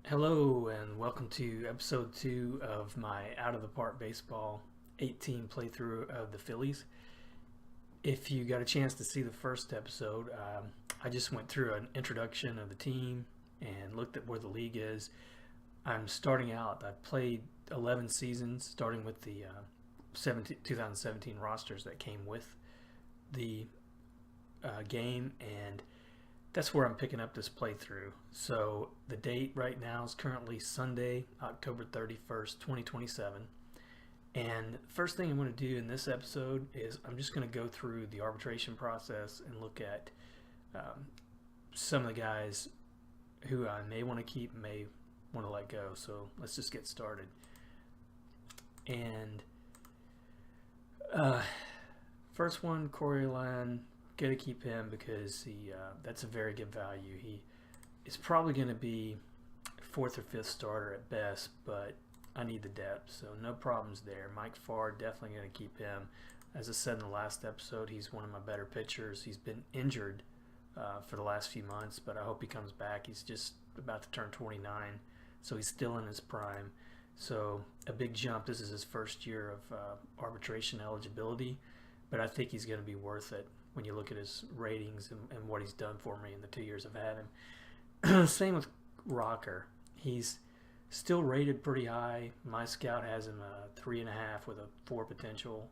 Hello and welcome to episode 2 of my Out of the Park Baseball 18 playthrough of the Phillies. If you got a chance to see the first episode, I just went through an introduction of the team and looked at where the league is. I'm starting out. I've played 11 seasons, starting with the 2017 rosters that came with the game, and that's where I'm picking up this playthrough. So the date right now is currently Sunday, October 31st, 2027. And first thing I'm going to do in this episode is I'm just going to go through the arbitration process and look at some of the guys who I may want to keep, may want to let go. So let's just get started. And first one, Corey Line. Got to keep him because that's a very good value. He is probably going to be fourth or fifth starter at best, but I need the depth, so no problems there. Mike Farr, definitely going to keep him. As I said in the last episode, he's one of my better pitchers. He's been injured for the last few months, but I hope he comes back. He's just about to turn 29, so he's still in his prime. So a big jump. This is his first year of arbitration eligibility, but I think he's going to be worth it when you look at his ratings and what he's done for me in the 2 years I've had him. Same with Rocker. He's still rated pretty high. My scout has him a 3.5 with a 4 potential.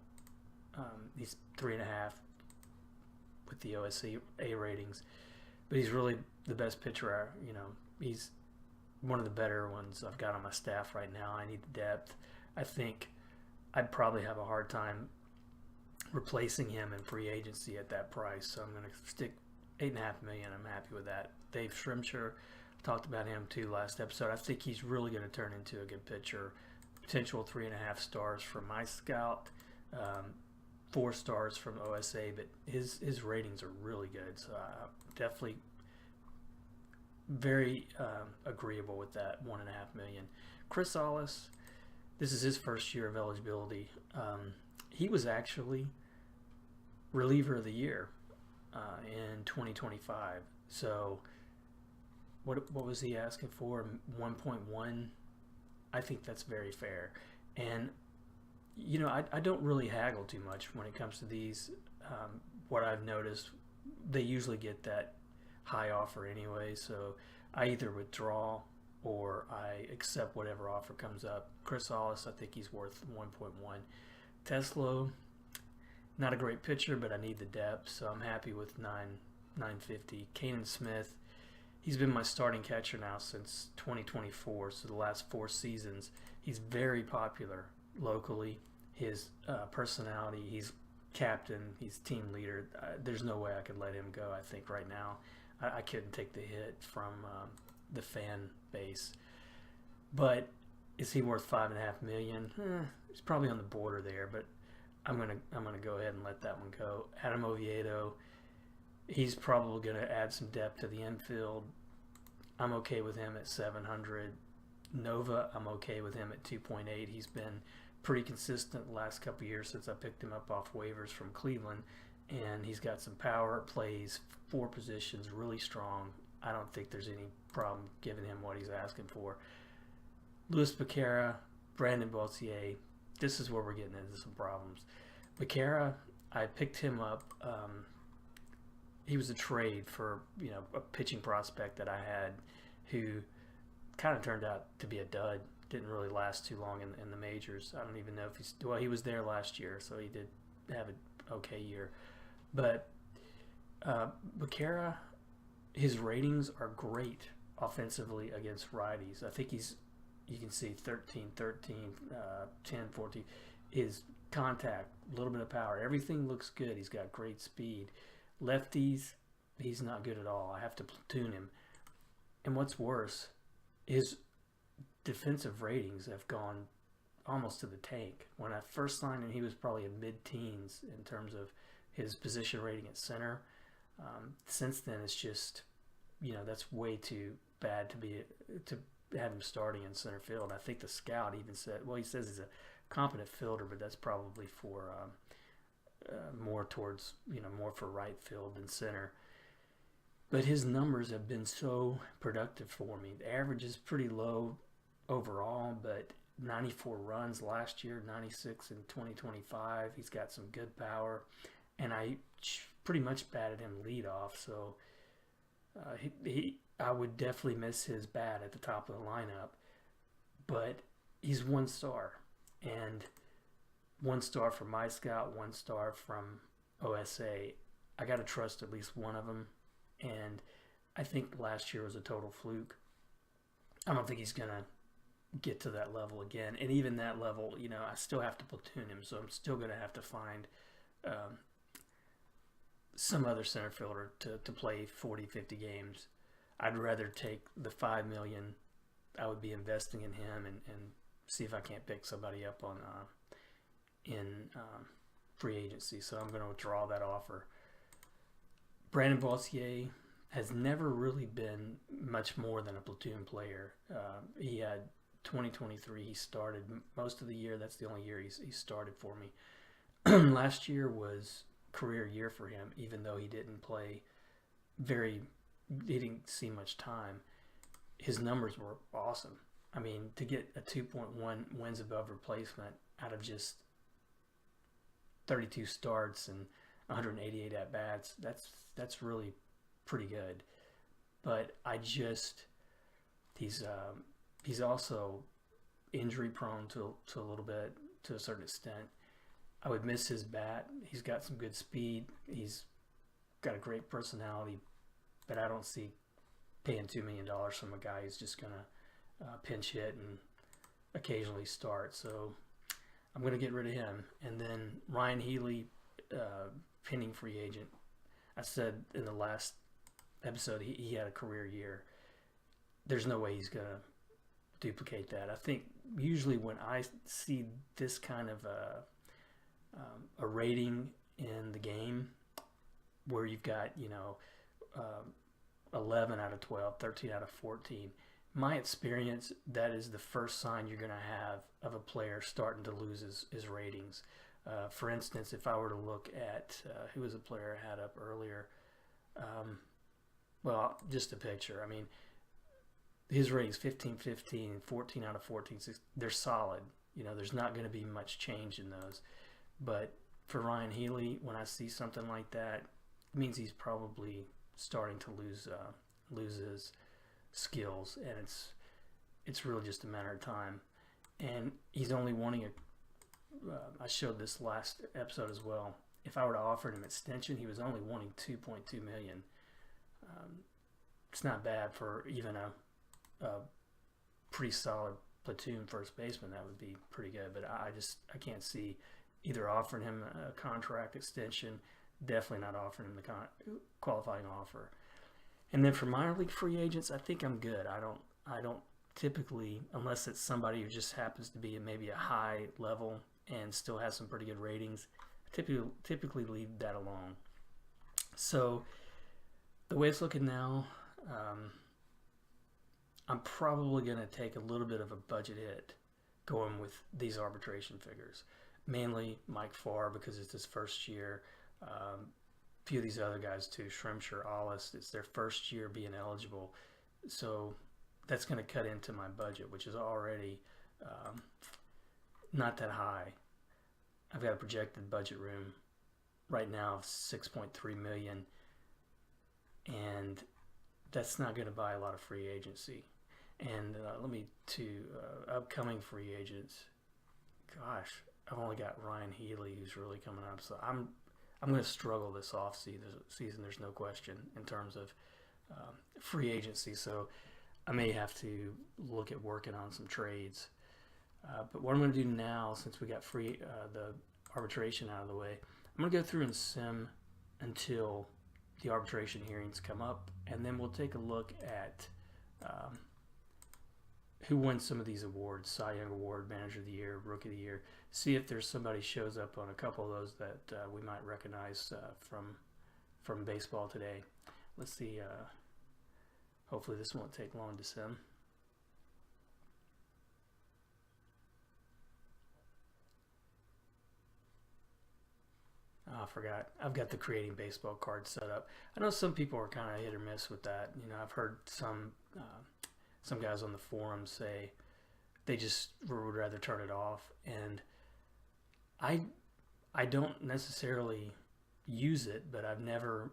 He's 3.5 with the OSC A ratings, but he's really the best pitcher. He's one of the better ones I've got on my staff right now. I need the depth. I think I'd probably have a hard time replacing him in free agency at that price, so I'm going to stick $8.5 million. I'm happy with that. Dave Shrimshire, talked about him too last episode. I think he's really going to turn into a good pitcher. Potential 3.5 stars from my scout, 4 stars from OSA, but his ratings are really good, so definitely very agreeable with that $1.5 million. Chris Ollis, this is his first year of eligibility. He was actually reliever of the year in 2025. So what was he asking for? 1.1. I think that's very fair. And I don't really haggle too much when it comes to these. What I've noticed, they usually get that high offer anyway. So I either withdraw or I accept whatever offer comes up. Chris Ollis, I think he's worth 1.1. Teslo, not a great pitcher, but I need the depth, so I'm happy with 950. Kanan Smith, he's been my starting catcher now since 2024, so the last 4 seasons. He's very popular locally. His personality, he's captain, he's team leader. There's no way I could let him go, I think, right now. I couldn't take the hit from the fan base. But is he worth $5.5 million? He's probably on the border there, but I'm gonna go ahead and let that one go. Adam Oviedo, he's probably gonna add some depth to the infield. I'm okay with him at 700. Nova, I'm okay with him at 2.8. He's been pretty consistent the last couple years since I picked him up off waivers from Cleveland, and he's got some power, plays 4 positions, really strong. I don't think there's any problem giving him what he's asking for. Luis Becerra, Brandon Bossier, this is where we're getting into some problems. Becerra, I picked him up. He was a trade for a pitching prospect that I had who kind of turned out to be a dud. Didn't really last too long in the majors. I don't even know if he was there last year, so he did have an okay year. But Becerra, his ratings are great offensively against righties. I think you can see 13, 10, 14. His contact, a little bit of power. Everything looks good. He's got great speed. Lefties, he's not good at all. I have to platoon him. And what's worse, his defensive ratings have gone almost to the tank. When I first signed him, he was probably in mid-teens in terms of his position rating at center. Since then, it's just, that's way too bad to have him starting in center field. I think the scout even said, he says he's a competent fielder, but that's probably for more towards, more for right field than center. but his numbers have been so productive for me. The average is pretty low overall, but 94 runs last year, 96 in 2025. He's got some good power, and I pretty much batted him leadoff, so I would definitely miss his bat at the top of the lineup. But he's 1 star, and 1 star from my scout, 1 star from OSA. I got to trust at least one of them, and I think last year was a total fluke. I don't think he's going to get to that level again. And even that level, you know, I still have to platoon him, so I'm still going to have to find some other center fielder to play 40, 50 games. I'd rather take the $5 million I would be investing in him and see if I can't pick somebody up on in free agency. So I'm going to withdraw that offer. Brandon Bossier has never really been much more than a platoon player. He had 2023, he started most of the year. That's the only year he started for me. Last year was career year for him, even though he didn't play he didn't see much time. His numbers were awesome. I mean, to get a 2.1 wins above replacement out of just 32 starts and 188 at bats, that's really pretty good. But he's also injury prone to a little bit, to a certain extent. I would miss his bat. He's got some good speed. He's got a great personality, but I don't see paying $2 million from a guy who's just gonna pinch hit and occasionally start. So I'm gonna get rid of him. And then Ryan Healy, pending free agent. I said in the last episode he had a career year. There's no way he's gonna duplicate that. I think usually when I see this kind of a rating in the game, where you've got 11 out of 12, 13 out of 14, my experience, that is the first sign you're going to have of a player starting to lose his ratings. For instance, if I were to look at who was a player I had up earlier, well, just a picture. I mean, his ratings 15, 15, 14 out of 14, 16, they're solid. There's not going to be much change in those. But for Ryan Healy, when I see something like that, it means he's probably starting to lose his skills, and it's really just a matter of time. And he's only wanting I showed this last episode as well. If I were to offer him extension, he was only wanting $2.2 million. It's not bad for even a pretty solid platoon first baseman. That would be pretty good. But I can't see either offering him a contract extension, definitely not offering him the qualifying offer. And then for minor league free agents, I think I'm good. I don't typically, unless it's somebody who just happens to be at maybe a high level and still has some pretty good ratings, I typically leave that alone. So the way it's looking now, I'm probably going to take a little bit of a budget hit going with these arbitration figures. Mainly Mike Farr, because it's his first year. A few of these other guys too, Shrimsher, Allis, it's their first year being eligible. So that's going to cut into my budget, which is already not that high. I've got a projected budget room right now of $6.3 million, and that's not going to buy a lot of free agency. And upcoming free agents. Gosh, I've only got Ryan Healy, who's really coming up. So I'm going to struggle this off season. There's no question in terms of free agency. So I may have to look at working on some trades. But what I'm going to do now, since we got the arbitration out of the way, I'm going to go through and sim until the arbitration hearings come up, and then we'll take a look at who wins some of these awards: Cy Young Award, Manager of the Year, Rookie of the Year. See if there's somebody shows up on a couple of those that we might recognize from baseball today. Let's see. Hopefully this won't take long to sim. I forgot. I've got the creating baseball card set up. I know some people are kind of hit or miss with that. You know, I've heard some guys on the forum say they just would rather turn it off, and I don't necessarily use it, but I've never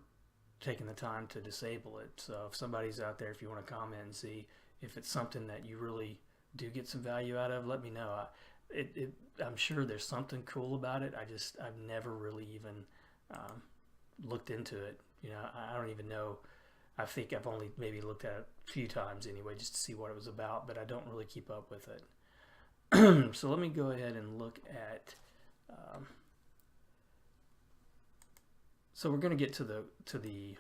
taken the time to disable it. So if somebody's out there, if you want to comment and see if it's something that you really do get some value out of, let me know. I'm sure there's something cool about it. I've never really even looked into it. You know, I don't even know. I think I've only maybe looked at it a few times anyway, just to see what it was about, but I don't really keep up with it. So let me go ahead and look at. So we're going to get to the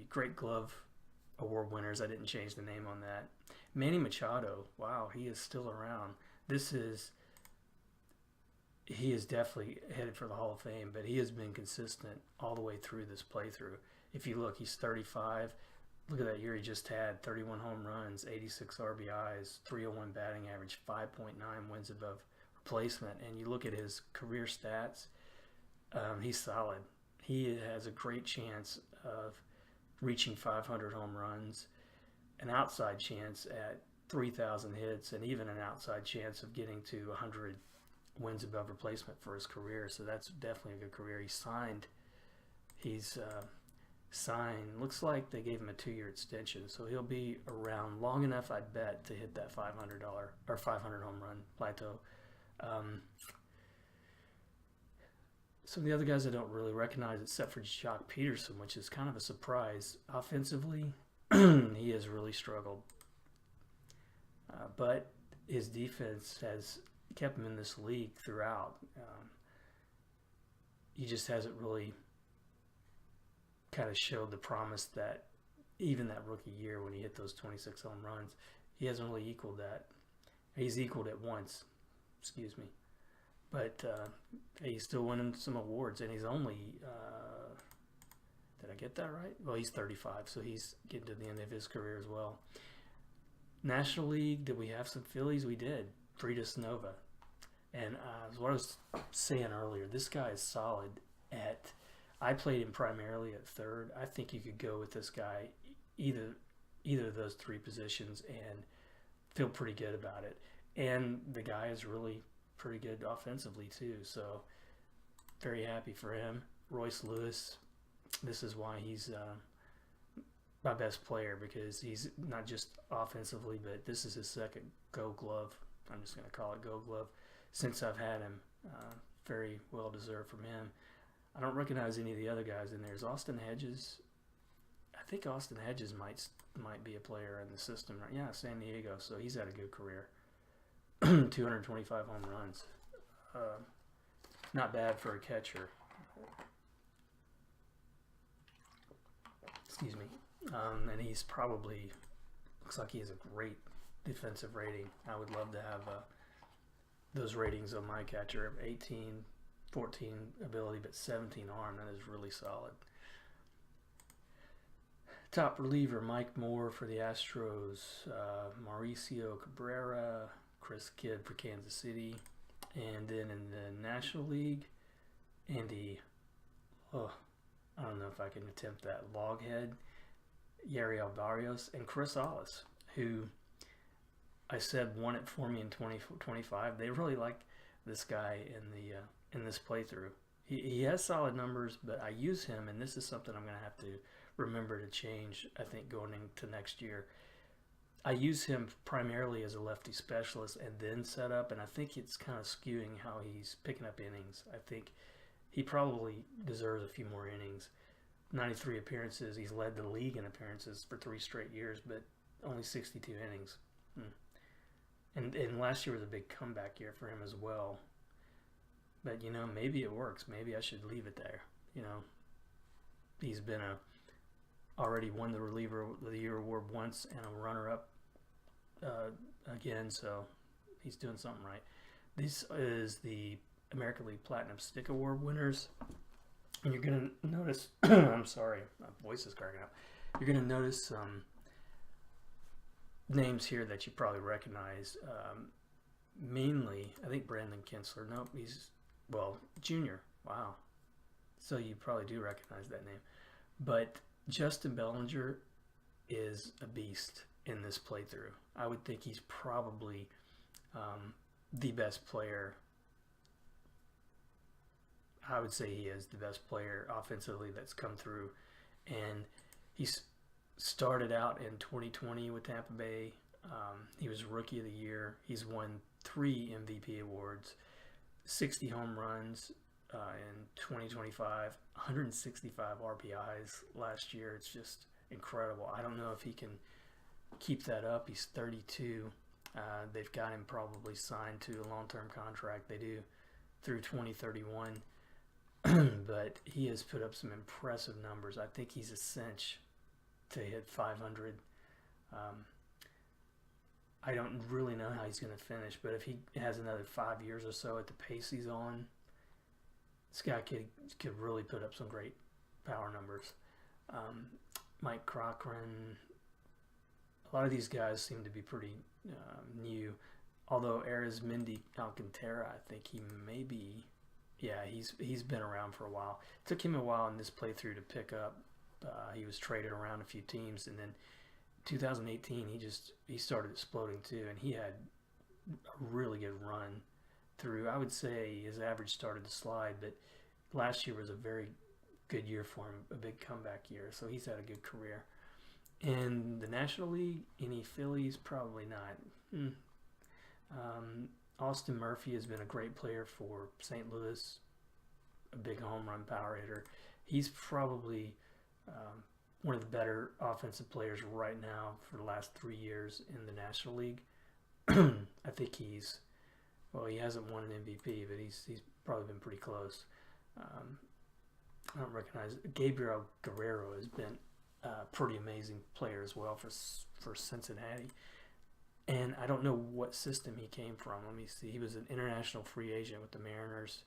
Great Glove Award winners. I didn't change the name on that. Manny Machado, wow, he is still around. He is definitely headed for the Hall of Fame, but he has been consistent all the way through this playthrough. If you look, he's 35. Look at that year he just had: 31 home runs, 86 RBIs, 301 batting average, 5.9 wins above replacement. And you look at his career stats, he's solid. He has a great chance of reaching 500 home runs, an outside chance at 3,000 hits, and even an outside chance of getting to 100 wins above replacement for his career. So that's definitely a good career. He's signed. Looks like they gave him a 2-year extension, so he'll be around long enough, I bet, to hit that $500 or 500 home run plateau. Some of the other guys I don't really recognize, except for Jock Peterson, which is kind of a surprise. Offensively, he has really struggled, but his defense has kept him in this league throughout. He just hasn't really kind of showed the promise that even that rookie year when he hit those 26 home runs, he hasn't really equaled that. He's equaled it once, excuse me. But he's still winning some awards, and he's only, did I get that right? Well, he's 35, so he's getting to the end of his career as well. National League, did we have some Phillies? We did. Fritas Nova. And what I was saying earlier, this guy is solid at, I played him primarily at third. I think you could go with this guy either of those three positions and feel pretty good about it. And the guy is really pretty good offensively too, so very happy for him. Royce Lewis, this is why he's my best player, because he's not just offensively, but this is his second Gold Glove. I'm just going to call it Gold Glove since I've had him. Very well deserved from him. I don't recognize any of the other guys in there. Is Austin Hedges? I think Austin Hedges might be a player in the system, right? Yeah, San Diego. So he's had a good career. 225 home runs. Not bad for a catcher. Excuse me. And he's probably, looks like he has a great defensive rating. I would love to have those ratings on my catcher. 18, 14 ability, but 17 arm. That is really solid. Top reliever, Mike Moore for the Astros. Mauricio Cabrera, Chris Kidd for Kansas City. And then in the National League, Andy, I don't know if I can attempt that, Loghead, Yariel Barrios, and Chris Ollis, who I said won it for me in 2025. They really like this guy in this playthrough. He has solid numbers, but I use him, and this is something I'm going to have to remember to change, I think, going into next year. I use him primarily as a lefty specialist and then set up, and I think it's kind of skewing how he's picking up innings. I think he probably deserves a few more innings. 93 appearances. He's led the league in appearances for 3 straight years, but only 62 innings. And last year was a big comeback year for him as well. But, you know, maybe it works. Maybe I should leave it there. You know, he's been already won the Reliever of the Year award once and a runner-up again, so he's doing something right. This is the American League Platinum Stick Award winners. And you're going to notice, I'm sorry, my voice is cracking up. You're going to notice some names here that you probably recognize. Mainly, I think Brandon Kinsler. Nope, he's well, Junior. Wow. So you probably do recognize that name. But Justin Bellinger is a beast in this playthrough. I would think he's probably the best player. I would say he is the best player offensively that's come through. And he's started out in 2020 with Tampa Bay. He was Rookie of the Year. He's won 3 MVP awards, 60 home runs in 2025, 165 RBIs last year. It's just incredible. I don't know if he can keep that up. He's 32. They've got him probably signed to a long-term contract. They do through 2031. But he has put up some impressive numbers. I think he's a cinch to hit 500. I don't really know how he's going to finish, but if he has another 5 years or so at the pace he's on, this guy could really put up some great power numbers. Mike Cochran, a lot of these guys seem to be pretty new. Although Arizmendi Alcantara, I think he may be, yeah, he's been around for a while. It took him a while in this playthrough to pick up. He was traded around a few teams, and then 2018 he started exploding too, and he had a really good run through. I would say his average started to slide, but last year was a very good year for him, a big comeback year, so he's had a good career. In the National League, any Phillies? Probably not. Austin Murphy has been a great player for St. Louis, a big home run power hitter. He's probably one of the better offensive players right now for the last 3 years in the National League. I think he hasn't won an MVP, but he's probably been pretty close. I don't recognize Gabriel Guerrero has been a pretty amazing player as well for Cincinnati. And I don't know what system he came from. Let me see. He was an international free agent with the Mariners.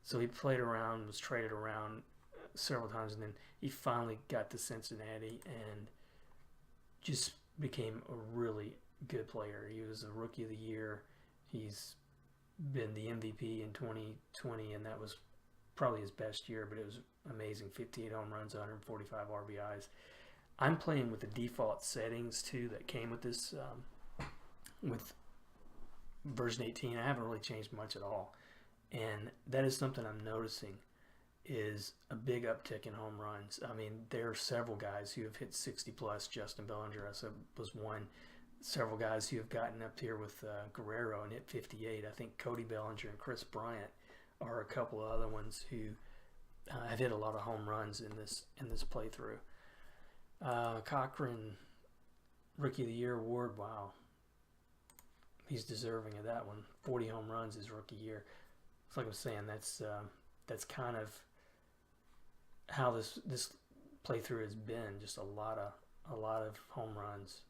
So he played around, was traded around several times, and then he finally got to Cincinnati and just became a really good player. He was a Rookie of the Year. He's been the MVP in 2020, and that was probably his best year, but it was amazing. 58 home runs, 145 RBIs. I'm playing with the default settings too that came with this, with version 18. I haven't really changed much at all, and that is something I'm noticing is a big uptick in home runs. I mean, there are several guys who have hit 60 plus. Justin Bellinger was one. Several guys who have gotten up here with Guerrero and hit 58. I think Cody Bellinger and Chris Bryant are a couple of other ones who have hit a lot of home runs in this playthrough. Cochran, Rookie of the Year award. Wow, he's deserving of that one. 40 home runs his rookie year. It's like I'm saying, that's kind of how this playthrough has been. Just a lot of home runs.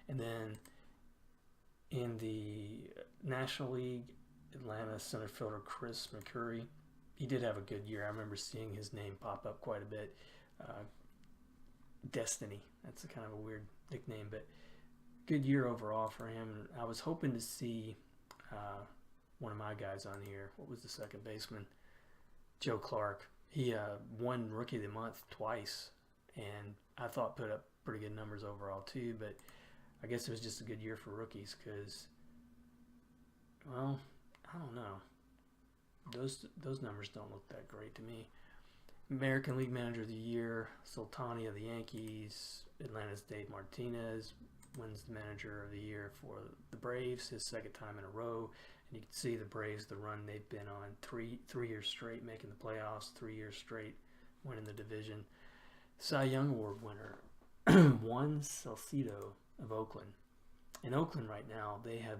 And then in the National League, Atlanta center fielder Chris McCurry, he did have a good year. I remember seeing his name pop up quite a bit. Destiny, that's a kind of a weird nickname, but good year overall for him. I was hoping to see one of my guys on here. What was the second baseman? Joe Clark. He won Rookie of the Month twice, and I thought put up pretty good numbers overall too, but I guess it was just a good year for rookies because, well, I don't know. Those numbers don't look that great to me. American League Manager of the Year, Sultani of the Yankees. Atlanta's Dave Martinez wins the Manager of the Year for the Braves, his second time in a row. And you can see the Braves, the run they've been on, three years straight making the playoffs, 3 years straight winning the division. Cy Young Award winner, Juan Salcido of Oakland. In Oakland right now, they have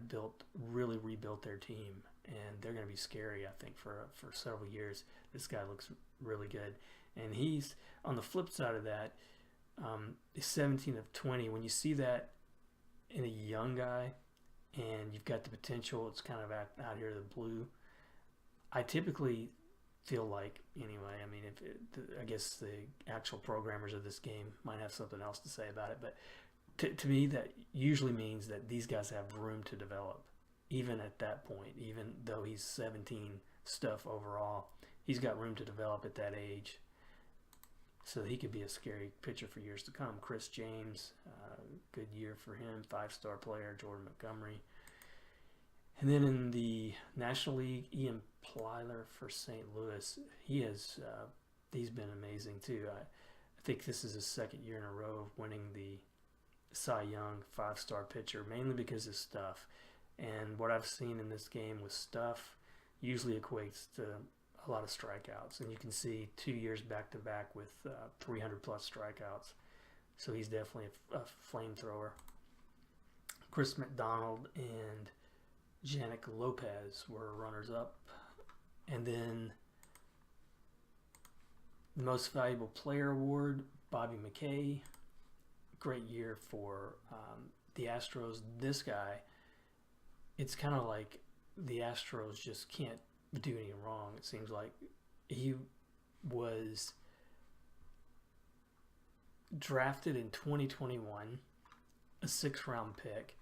really rebuilt their team, and they're going to be scary, I think, for several years. This guy looks really good. And he's, on the flip side of that, he's 17 of 20. When you see that in a young guy, and you've got the potential, it's kind of out here the blue. I typically feel like, anyway, I mean, I guess the actual programmers of this game might have something else to say about it, but to me, that usually means that these guys have room to develop. even at that point, even though he's 17 stuff overall. He's got room to develop at that age. So he could be a scary pitcher for years to come. Chris James, good year for him, 5-star player. Jordan Montgomery. And then in the National League, Ian Plyler for St. Louis. He's been amazing too. I think this is his second year in a row of winning the Cy Young 5-star pitcher, mainly because of stuff. And what I've seen in this game with stuff usually equates to a lot of strikeouts. And you can see 2 years back-to-back with 300-plus strikeouts. So he's definitely a flamethrower. Chris McDonald and Janik Lopez were runners-up. And then the Most Valuable Player Award, Bobby McKay. Great year for the Astros. This guy, it's kind of like the Astros just can't do anything wrong. It seems like he was drafted in 2021, a 6th-round pick,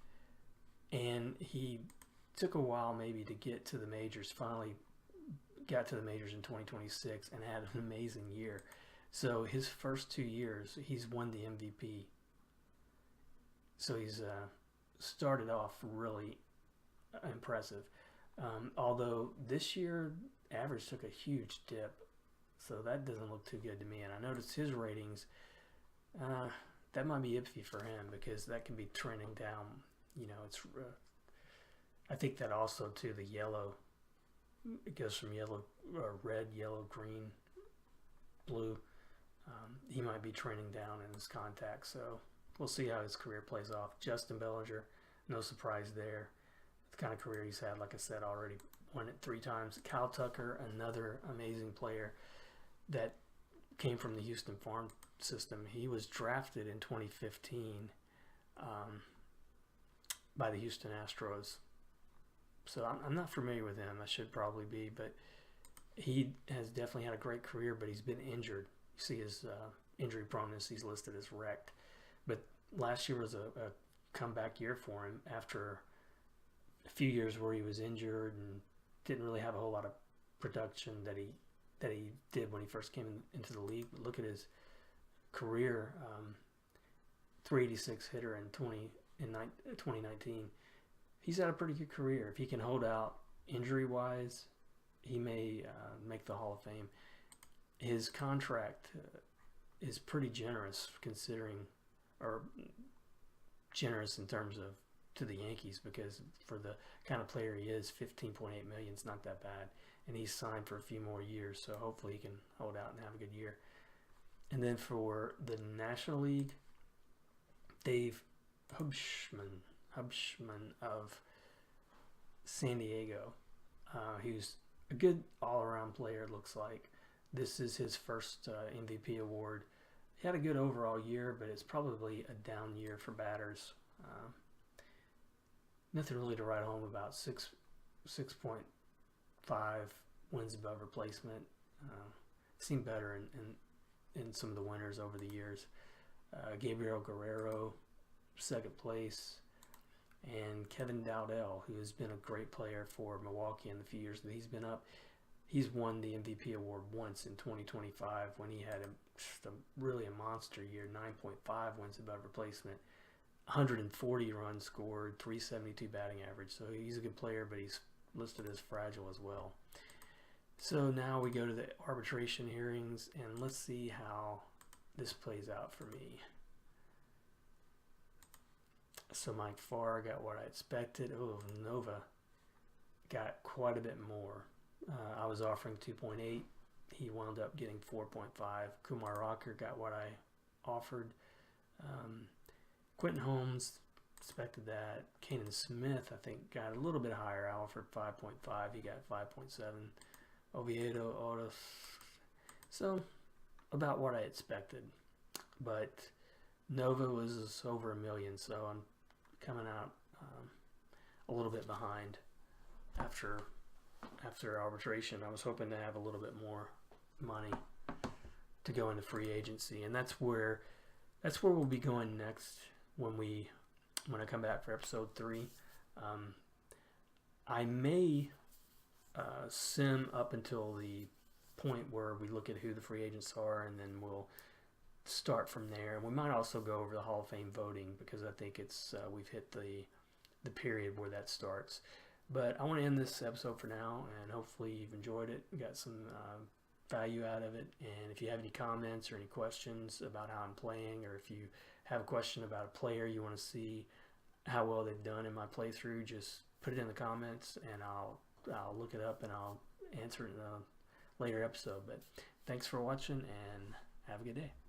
and he took a while maybe to get to the majors. Finally got to the majors in 2026 and had an amazing year. So his first 2 years, he's won the MVP. So he's started off really impressive. Although this year, average took a huge dip. So that doesn't look too good to me. And I noticed his ratings, that might be iffy for him because that can be trending down. You know, it's. I think that also, too, the yellow, it goes from yellow, or red, yellow, green, blue. He might be trending down in his contacts. So we'll see how his career plays off. Justin Bellinger, no surprise there. The kind of career he's had, like I said, already won it 3 times. Kyle Tucker, another amazing player that came from the Houston farm system. He was drafted in 2015 by the Houston Astros. So I'm not familiar with him. I should probably be, but he has definitely had a great career, but he's been injured. You see his injury proneness, he's listed as wrecked. But last year was a comeback year for him after a few years where he was injured and didn't really have a whole lot of production that he did when he first came into the league. But look at his career, 386 hitter in 2019. He's had a pretty good career. If he can hold out injury-wise, he may make the Hall of Fame. His contract is pretty generous considering, or generous in terms of to the Yankees, because for the kind of player he is, $15.8 million is not that bad. And he's signed for a few more years, so hopefully he can hold out and have a good year. And then for the National League, Dave Hubschman of San Diego. He's a good all-around player, it looks like. This is his first MVP award. He had a good overall year, but it's probably a down year for batters. Nothing really to write home about. 6.5 wins above replacement. Seemed better in some of the winners over the years. Gabriel Guerrero, 2nd place. And Kevin Dowdell, who has been a great player for Milwaukee in the few years that he's been up. He's won the MVP award once in 2025 when he had really a monster year, 9.5 wins above replacement, 140 runs scored, 372 batting average. So he's a good player, but he's listed as fragile as well. So now we go to the arbitration hearings, and let's see how this plays out for me. So Mike Farr got what I expected. Oh, Nova got quite a bit more. I was offering 2.8. He wound up getting 4.5. Kumar Rocker got what I offered. Quentin Holmes, expected that. Kanan Smith, I think, got a little bit higher. I offered 5.5. He got 5.7. Oviedo, Otis. So, about what I expected. But Nova was over $1 million, so I'm coming out a little bit behind after arbitration. I was hoping to have a little bit more money to go into free agency, and that's where we'll be going next when I come back for episode 3. I may sim up until the point where we look at who the free agents are, and then we'll start from there. We might also go over the Hall of Fame voting, because I think it's we've hit the period where that starts. But I want to end this episode for now, and hopefully you've enjoyed it, got some value out of it. And if you have any comments or any questions about how I'm playing, or if you have a question about a player you want to see how well they've done in my playthrough, just put it in the comments, and I'll look it up and I'll answer it in a later episode. But thanks for watching, and have a good day.